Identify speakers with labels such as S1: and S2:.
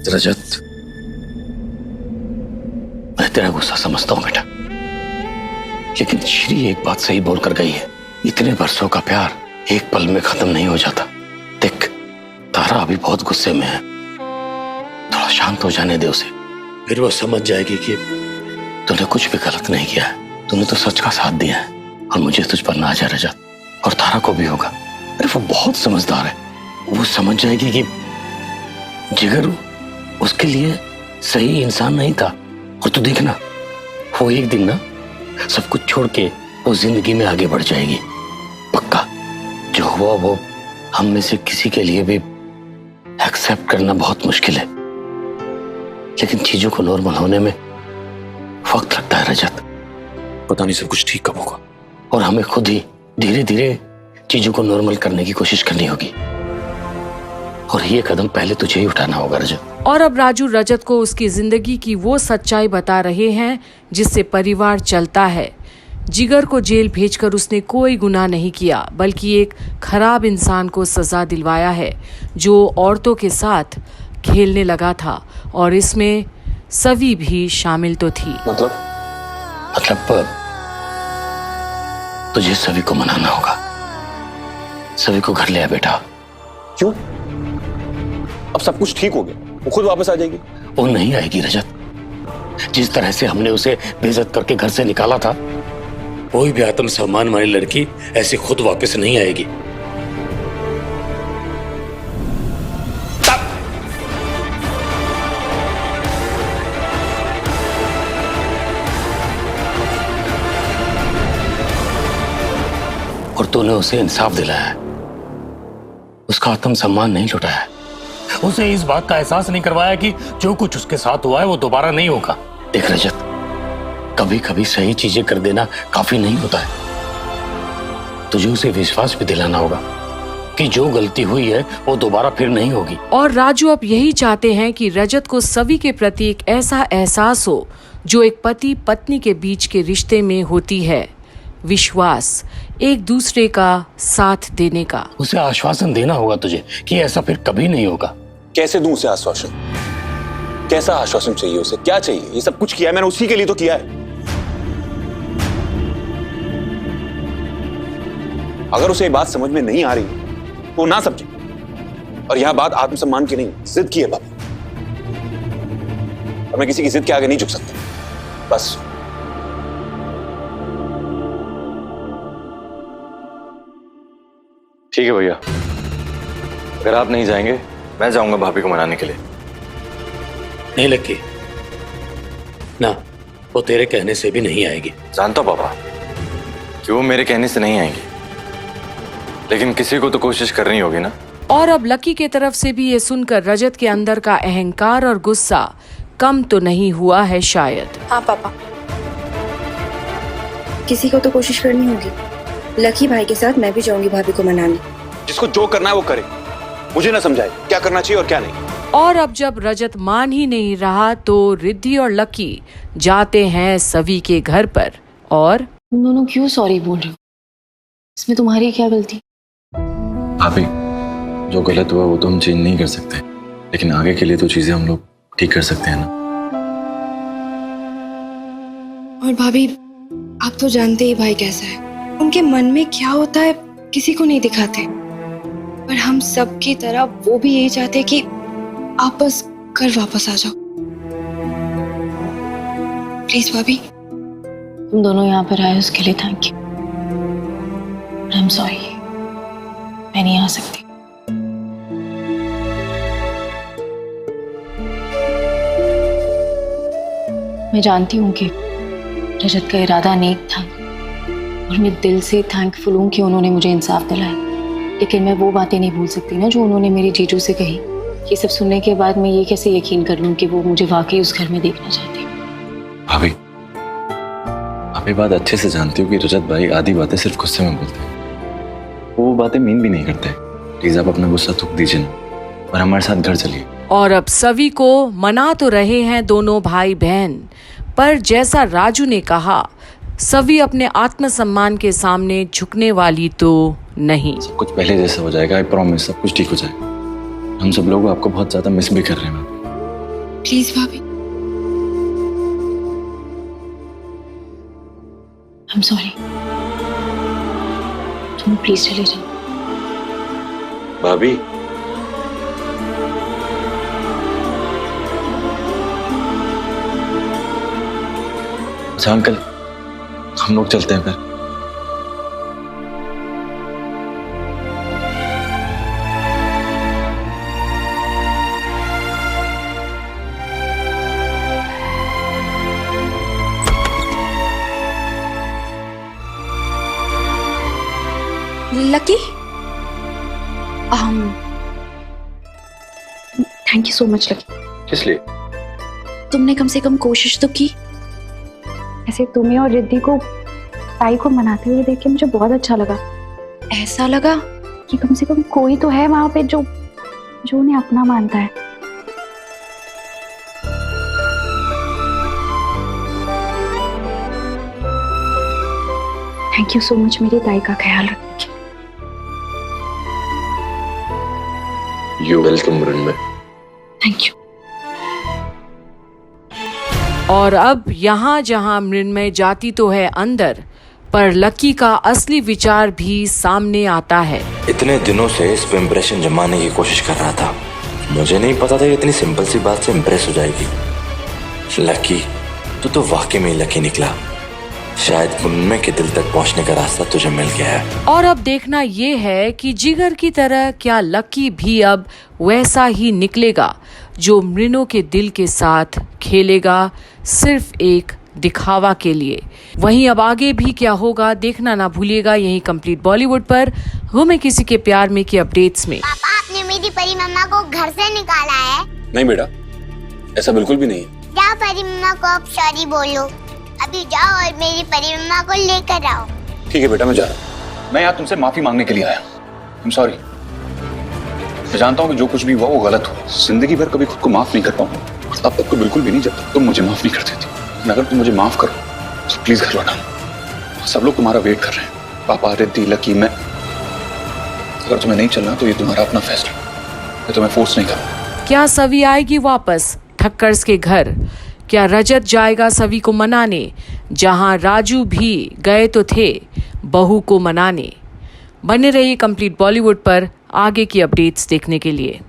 S1: रजत, मैं तेरा गुस्सा समझता हूं बेटा, लेकिन श्री एक बात सही बोल कर गई है, इतने बरसों का प्यार एक पल में खत्म नहीं हो जाता। देख, तारा अभी बहुत गुस्से में है, थोड़ा शांत हो जाने दे उसे, फिर वो समझ जाएगी कि तूने कुछ भी गलत नहीं किया है, तूने तो सच का साथ दिया है और मुझे तुझ पर नाज है रजत, और तारा को भी होगा। अरे वो बहुत समझदार है, वो समझ जाएगी कि जिगर उसके लिए सही इंसान नहीं था, और तू देखना वो एक दिन ना सब कुछ छोड़ के वो जिंदगी में आगे बढ़ जाएगी। पक्का, जो हुआ वो हम में से किसी के लिए भी एक्सेप्ट करना बहुत मुश्किल है, लेकिन चीजों को नॉर्मल होने में वक्त लगता है रजत। पता नहीं सब कुछ ठीक कब होगा, और हमें खुद ही धीरे धीरे चीजों को नॉर्मल करने की कोशिश करनी होगी, और ये कदम पहले तुझे ही उठाना होगा रजत।
S2: और अब राजू रजत को उसकी जिंदगी की वो सच्चाई बता रहे हैं जिससे परिवार चलता है। जिगर को जेल भेजकर उसने कोई गुनाह नहीं किया, बल्कि एक खराब इंसान को सजा दिलवाया है जो औरतों के साथ खेलने लगा था, और इसमें सवी भी शामिल तो थी।
S1: मतलब तुझे सभी को मनाना होगा, सभी को घर ले आ बेटा।
S3: क्यों? अब सब कुछ ठीक हो गया, वो खुद वापस आ जाएगी।
S1: वो नहीं आएगी रजत, जिस तरह से हमने उसे बेइज्जत करके घर से निकाला था, कोई भी आत्मसम्मान वाली लड़की ऐसे खुद वापस नहीं आएगी। और तूने उसे इंसाफ दिलाया है, उसका आत्मसम्मान नहीं लुटाया है, उसे इस बात का एहसास नहीं करवाया कि जो कुछ उसके साथ हुआ है वो दोबारा नहीं होगा। देख रजत, कभी कभी सही चीजें कर देना काफी नहीं होता है, तुझे उसे विश्वास भी दिलाना होगा कि जो गलती हुई है वो दोबारा फिर नहीं होगी।
S2: और राजू अब यही चाहते हैं कि रजत को सवी के प्रति एक ऐसा एहसास हो जो एक पति पत्नी के बीच के रिश्ते में होती है, विश्वास, एक दूसरे का साथ देने का।
S1: उसे आश्वासन देना होगा तुझे कि ऐसा फिर कभी नहीं होगा।
S3: कैसे दूं उसे आश्वासन? कैसा आश्वासन चाहिए उसे? क्या चाहिए? ये सब कुछ किया है मैंने उसी के लिए तो किया है। अगर उसे ये बात समझ में नहीं आ रही तो वो ना समझे, और यहां बात आत्मसम्मान की नहीं, जिद की है बाबा, और मैं किसी की जिद के आगे नहीं झुक सकता। बस
S4: ठीक है भैया, अगर आप नहीं जाएंगे मैं जाऊंगा भाभी को मनाने के लिए।
S1: नहीं लक्की, ना, वो तेरे कहने से भी नहीं आएगी।
S4: जानता हूं पापा कि वो मेरे कहने से नहीं आएंगी, लेकिन किसी को तो कोशिश करनी होगी ना।
S2: और अब लकी के तरफ से भी ये सुनकर रजत के अंदर का अहंकार और गुस्सा कम तो नहीं हुआ है शायद।
S5: हाँ पापा, किसी को तो कोशिश करनी होगी। लकी भाई के साथ मैं भी जाऊंगी भाभी को मनाने।
S3: जिसको जो करना है वो करे, मुझे ना समझाए क्या करना चाहिए और क्या नहीं।
S2: और अब जब रजत मान ही नहीं रहा तो रिद्धि और लकी जाते हैं सवी के घर पर। और
S6: तुम दोनों क्यों सॉरी बोल रहे हो? इसमें तुम्हारी क्या गलती?
S4: भाभी, जो गलत हुआ वो तो हम चेंज नहीं कर सकते, लेकिन आगे के लिए तो चीजें हम लोग ठीक कर सकते हैं ना।
S5: और भाभी, आप तो जानते ही भाई कैसा है, उनके मन में क्या होता है किसी को नहीं दिखाते, पर हम सब की तरह वो भी यही चाहते कि आप बस घर वापस आ जाओ। प्लीज भाभी।
S6: तुम दोनों यहाँ पर आए उसके लिए thank you. I am sorry, मैं नहीं आ सकती। मैं जानती हूँ कि रजत का इरादा नेक था, और मैं दिल से थैंकफुल हूँ कि उन्होंने मुझे इंसाफ दिलाया, लेकिन मैं वो बातें नहीं भूल सकती ना जो उन्होंने मेरे जीजू से कही। ये सब सुनने के बाद मैं ये कैसे यकीन कर लूँ कि वो मुझे वाकई उस घर में देखना चाहते हैं।
S4: भाभी, आप ये बात अच्छे से जानती हो कि रजत भाई आधी बातें सिर्फ गुस्से में बोलते हैं, वो बातें मीन भी नहीं करते। प्लीज आप अपना गुस्सा थूक दीजिए ना और हमारे साथ घर चलिए।
S2: और अब सवी को मना तो रहे हैं दोनों भाई बहन, पर जैसा राजू ने कहा, सवी अपने आत्मसम्मान के सामने झुकने वाली तो नहीं।
S4: सब कुछ पहले जैसा हो जाएगा, आई प्रॉमिस, सब कुछ ठीक हो जाएगा। हम सब लोग आपको बहुत ज्यादा मिस भी कर रहे हैं।
S5: प्लीज भाभी।
S6: I am sorry. तुम प्लीज चले जाओ।
S3: भाभी,
S4: अच्छा अंकल, हम लोग चलते हैं फिर।
S5: Lucky,
S6: thank you so much lucky.
S3: किस लिए?
S6: तुमने कम से कम कोशिश तो की। ऐसे तुम्हें और रिद्धि को ताई को मनाते हुए देख के मुझे बहुत अच्छा लगा।
S5: ऐसा लगा
S6: कि कम से कम कोई तो है वहां पे जो उन्हें अपना मानता है। थैंक यू सो मच मेरी ताई का ख्याल रखने के।
S3: You welcome Mrunmay.
S6: Thank you.
S2: और अब यहाँ जहाँ मृण्मय जाती तो है अंदर, पर लकी का असली विचार भी सामने आता है।
S7: इतने दिनों से इस पे इम्प्रेशन जमाने की कोशिश कर रहा था। मुझे नहीं पता था कि इतनी सिंपल सी बात से इम्प्रेस हो जाएगी। लकी, तू तो वाकई में लकी निकला। शायद मृण्मय के दिल तक पहुंचने का रास्ता तुझे मिल गया है।
S2: और अब देखना ये है कि जिगर की तरह क्या लकी भी अब वैसा ही निकलेगा जो मृणो के दिल के साथ खेलेगा, सिर्फ एक दिखावा के लिए। वहीं अब आगे भी क्या होगा देखना ना भूलिएगा यहीं कंप्लीट बॉलीवुड पर गुमे किसी के प्यार में की अपडेट्स में।
S8: पापा, आपने मेरी परी मम्मा को घर से निकाला है?
S3: नहीं बेटा, ऐसा बिल्कुल भी नहीं है।
S8: जाओ परी मम्मा को अब सॉरी बोलो। अभी जाओ और मेरी परी मम्मा को लेकर आओ।
S3: ठीक है बेटा, मैं जा रहा हूँ। मैं यहाँ तुमसे माफी मांगने के लिए आया। I'm sorry। मैं जानता हूँ कि जो कुछ भी हुआ वो गलत हुआ। जिंदगी भर कभी खुद को माफ नहीं कर पाऊंगा, अब तक तो बिल्कुल भी नहीं जब तक तुम मुझे माफ नहीं कर देती। लेकिन अगर तुम मुझे माफ करो तो प्लीज घर लौटा। सब लोग तुम्हारा वेट कर रहे हैं, पापा, रिद्धि, लकी, मैं। अगर तुम्हें नहीं चलना तो ये तुम्हारा अपना फैसला, मैं तुम्हें फोर्स नहीं करूँगा।
S2: क्या सवी आएगी वापस ठक्कर्स के घर? क्या रजत जाएगा सवी को मनाने जहां राजू भी गए तो थे बहू को मनाने? बने रहिए कंप्लीट बॉलीवुड पर आगे की अपडेट्स देखने के लिए।